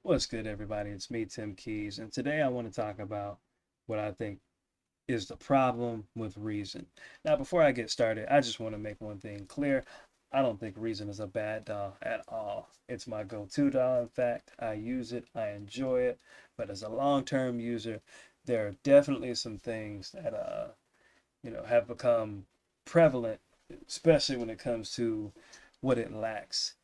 What's good, everybody? It's me, Tim Keys, and today I want to talk about what I think is the problem with Reason. Now, before I get started, I just want to make one thing clear. I don't think Reason is a bad DAW at all. It's my go-to DAW. In fact, I use it, I enjoy it, but as a long-term user, there are definitely some things that have become prevalent, especially when it comes to what it lacks.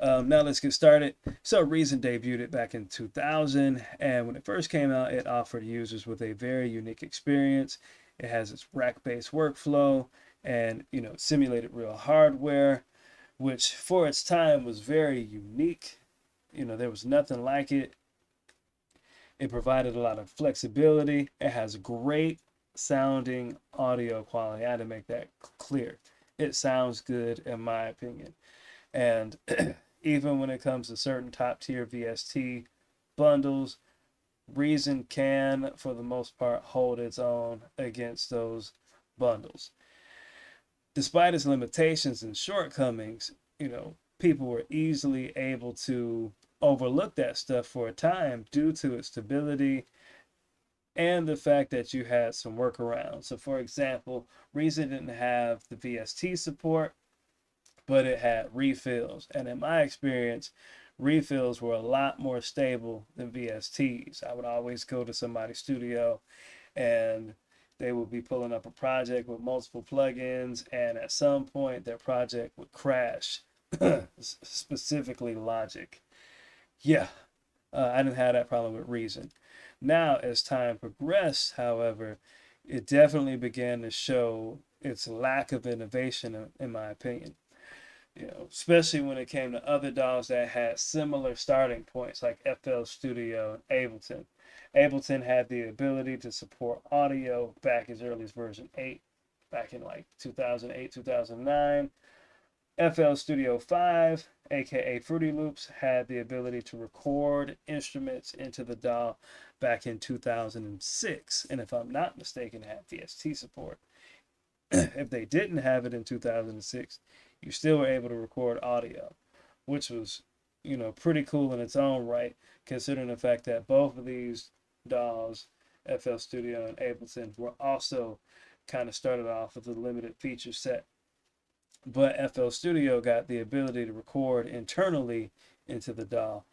Now let's get started. So Reason debuted it back in 2000, and when it first came out, it offered users with a very unique experience. It has its rack-based workflow, and simulated real hardware, which for its time was very unique. There was nothing like it. It provided a lot of flexibility. It has great sounding audio quality. I had to make that clear. It sounds good in my opinion. And even when it comes to certain top tier VST bundles, Reason can, for the most part, hold its own against those bundles. Despite its limitations and shortcomings, people were easily able to overlook that stuff for a time due to its stability and the fact that you had some workarounds. So, for example, Reason didn't have the VST support, but it had refills. And in my experience, refills were a lot more stable than VSTs. I would always go to somebody's studio and they would be pulling up a project with multiple plugins, and at some point, their project would crash, specifically Logic. Yeah, I didn't have that problem with Reason. Now, as time progressed, however, it definitely began to show its lack of innovation, in my opinion. Especially when it came to other DAWs that had similar starting points like FL Studio and Ableton. Ableton had the ability to support audio back as early as version 8, back in like 2008, 2009. FL Studio 5, aka Fruity Loops, had the ability to record instruments into the DAW back in 2006. And if I'm not mistaken, it had VST support. If they didn't have it in 2006, you still were able to record audio, which was, pretty cool in its own right, considering the fact that both of these DAWs, FL Studio and Ableton, were also kind of started off with a limited feature set. But FL Studio got the ability to record internally into the DAW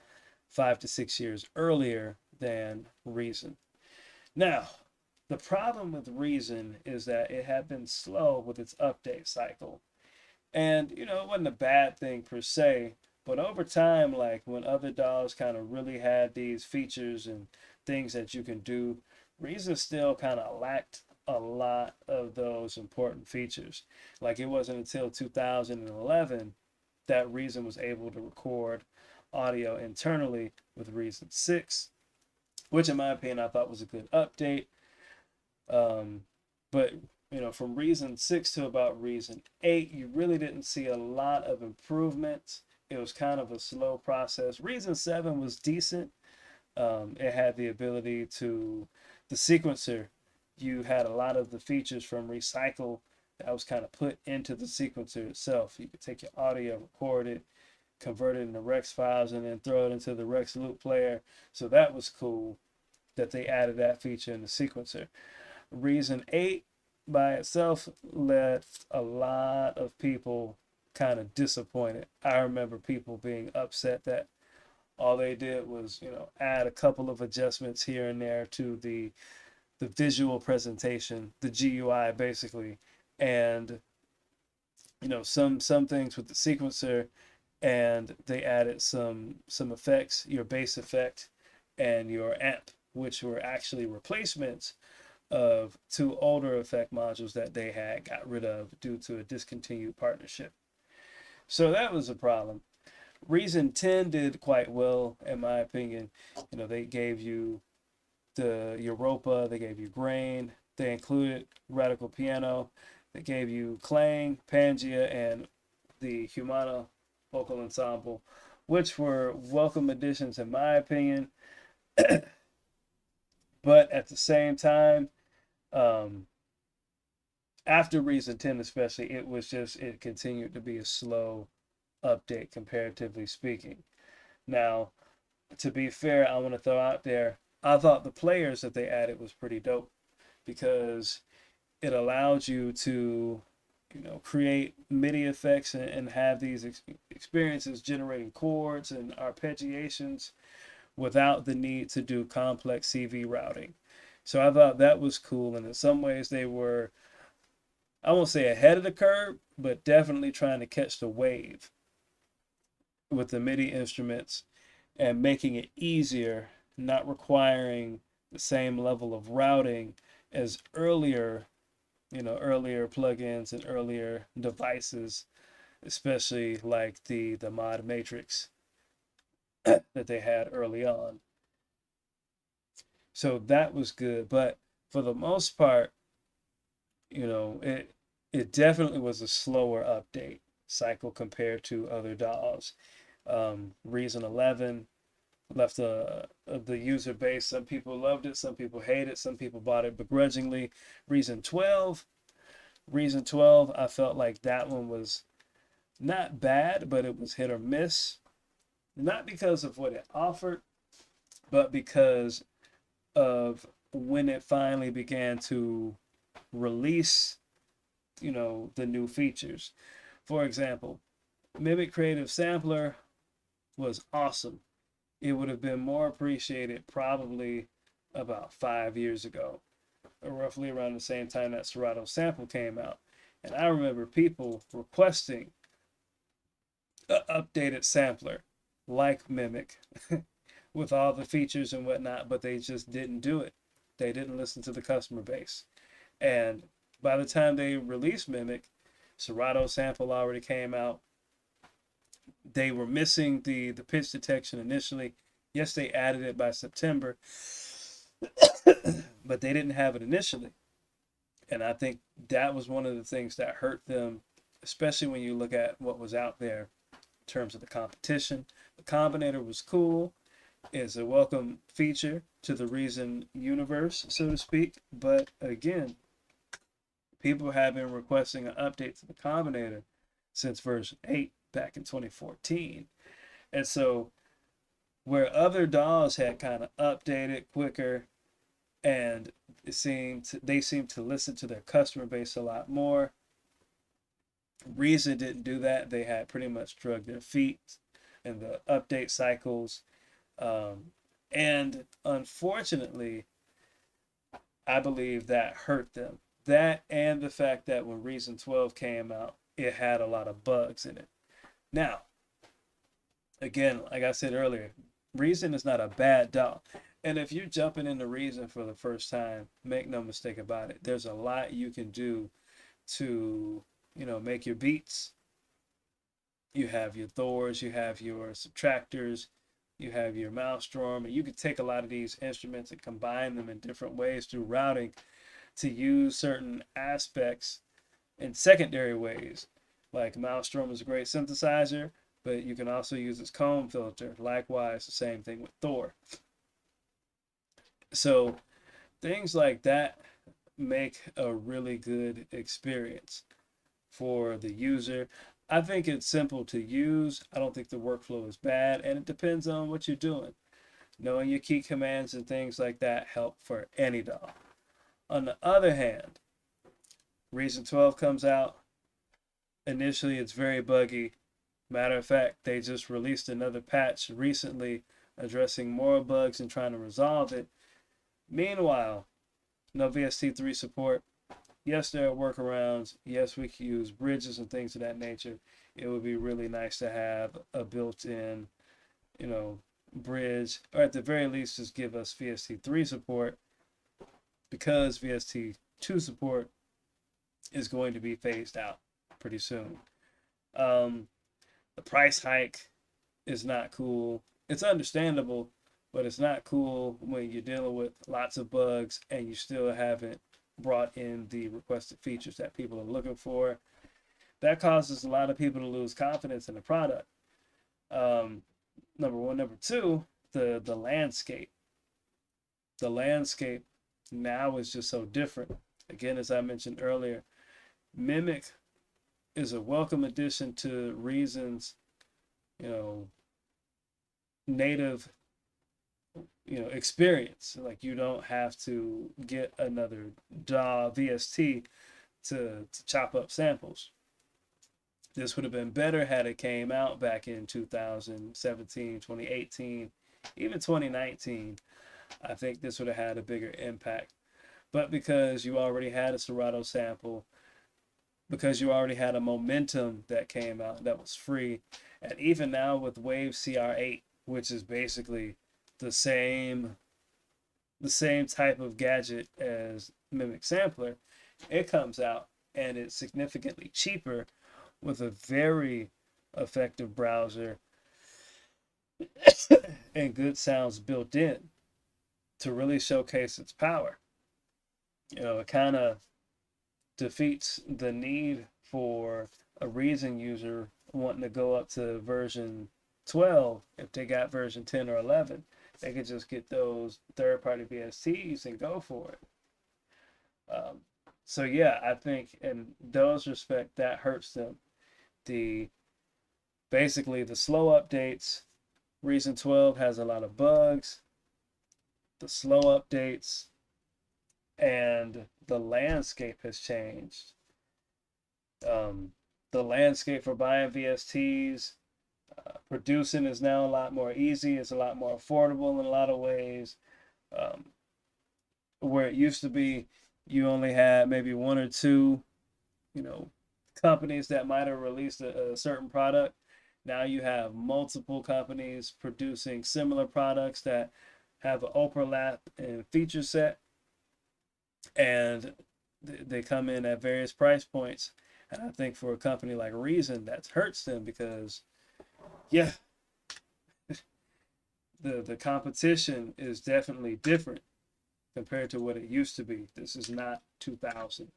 5 to 6 years earlier than Reason. Now, the problem with Reason is that it had been slow with its update cycle. And, it wasn't a bad thing per se, but over time, like when other DAWs kind of really had these features and things that you can do, Reason still kind of lacked a lot of those important features. Like it wasn't until 2011 that Reason was able to record audio internally with Reason 6, which in my opinion I thought was a good update. Um, but from Reason 6 to about Reason 8, you really didn't see a lot of improvements. It was kind of a slow process. Reason 7 was decent. It had the ability to, the sequencer, you had a lot of the features from Recycle that was kind of put into the sequencer itself. You could take your audio, record it, convert it into Rex files, and then throw it into the Rex loop player. So that was cool that they added that feature in the sequencer. Reason 8 by itself left a lot of people kind of disappointed. I remember people being upset that all they did was, add a couple of adjustments here and there to the visual presentation, the GUI basically, and some things with the sequencer, and they added some effects, your bass effect and your amp, which were actually replacements of two older effect modules that they had got rid of due to a discontinued partnership. So that was a problem. Reason 10 did quite well, in my opinion. They gave you the Europa, they gave you Grain, they included Radical Piano, they gave you Clang, Pangea, and the Humana Vocal Ensemble, which were welcome additions in my opinion. But at the same time, um, after Reason 10 especially, it continued to be a slow update comparatively speaking. Now, To be fair, I want to throw out there, I thought the players that they added was pretty dope because it allowed you to, create MIDI effects and have these experiences generating chords and arpeggiations without the need to do complex CV routing. So I thought that was cool. And in some ways, they were, I won't say ahead of the curve, but definitely trying to catch the wave with the MIDI instruments and making it easier, not requiring the same level of routing as earlier plugins and earlier devices, especially like the mod matrix that they had early on. So that was good, but for the most part, it definitely was a slower update cycle compared to other DAWs. Reason 11 left the user base. Some people loved it, some people hated it, some people bought it begrudgingly. Reason 12, Reason 12, I felt like that one was not bad, but it was hit or miss. Not because of what it offered, but because of when it finally began to release, the new features. For example, Mimic Creative Sampler was awesome. It would have been more appreciated probably about 5 years ago, or roughly around the same time that Serato Sample came out. And I remember people requesting an updated sampler like Mimic with all the features and whatnot, but they just didn't do it. They didn't listen to the customer base. And by the time they released Mimic, Serato Sample already came out. They were missing the pitch detection initially. Yes, they added it by September, but they didn't have it initially. And I think that was one of the things that hurt them, especially when you look at what was out there in terms of the competition. The Combinator was cool. It's a welcome feature to the Reason universe, so to speak. But again, people have been requesting an update to the Combinator since version 8 back in 2014. And so where other DAWs had kind of updated quicker and they seemed to listen to their customer base a lot more, Reason didn't do that. They had pretty much drug their feet in the update cycles. And unfortunately, I believe that hurt them. That and the fact that when Reason 12 came out, it had a lot of bugs in it. Now, again, like I said earlier, Reason is not a bad DAW. And if you're jumping into Reason for the first time, make no mistake about it. There's a lot you can do to, make your beats. You have your Thors, you have your subtractors, you have your Maelstrom, and you can take a lot of these instruments and combine them in different ways through routing to use certain aspects in secondary ways. Like Maelstrom is a great synthesizer, but you can also use its comb filter. Likewise, the same thing with Thor. So things like that make a really good experience for the user. I think it's simple to use. I don't think the workflow is bad, and it depends on what you're doing. Knowing your key commands and things like that help for any DAW. On the other hand, Reason 12 comes out. Initially, it's very buggy. Matter of fact, they just released another patch recently addressing more bugs and trying to resolve it. Meanwhile, no VST3 support. Yes, there are workarounds. Yes, we can use bridges and things of that nature. It would be really nice to have a built-in, bridge, or at the very least, just give us VST3 support, because VST2 support is going to be phased out pretty soon. The price hike is not cool. It's understandable, but it's not cool when you're dealing with lots of bugs and you still haven't brought in the requested features that people are looking for. That causes a lot of people to lose confidence in the product. Number one. Number two, the landscape. The landscape now is just so different. Again, as I mentioned earlier, Mimic is a welcome addition to Reason's, native experience. Like you don't have to get another DAW VST to chop up samples. This would have been better had it came out back in 2017, 2018, even 2019. I think this would have had a bigger impact. But because you already had a Serato sample, because you already had a momentum that came out that was free, and even now with Wave CR8, which is basically the same the same type of gadget as Mimic Sampler, it comes out and it's significantly cheaper with a very effective browser and good sounds built in to really showcase its power. It kind of defeats the need for a Reason user wanting to go up to version 12 if they got version 10 or 11. They could just get those third-party VSTs and go for it. Um, so yeah, I think in those respect that hurts them. The basically the slow updates. Reason 12 has a lot of bugs. The slow updates and the landscape has changed. Um, the landscape for buying VSTs, producing is now a lot more easy. It's a lot more affordable in a lot of ways. Um, where it used to be, you only had maybe one or two, you know, companies that might have released a certain product. Now you have multiple companies producing similar products that have an overlap in feature set, and they come in at various price points. And I think for a company like Reason, that hurts them because, yeah, the competition is definitely different compared to what it used to be. This is not 2000.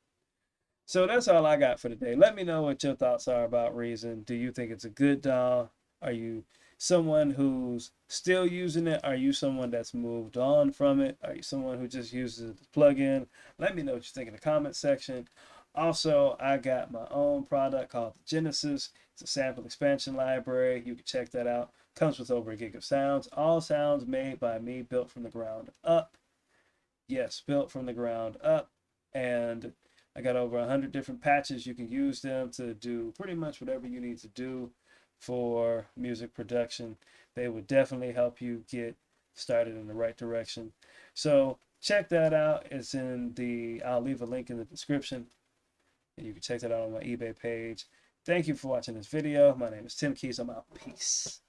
So that's all I got for today. Let me know what your thoughts are about Reason. Do you think it's a good DAW? Are you someone who's still using it? Are you someone that's moved on from it? Are you someone who just uses it as a plugin? Let me know what you think in the comment section. Also, I got my own product called the Genesis. It's a sample expansion library. You can check that out. Comes with over a gig of sounds. All sounds made by me, built from the ground up. Yes, built from the ground up. And I got over 100 different patches. You can use them to do pretty much whatever you need to do for music production. They would definitely help you get started in the right direction. So check that out. It's in I'll leave a link in the description, and you can check that out on my eBay page. Thank you for watching this video. My name is Tim Keys. I'm out. Peace.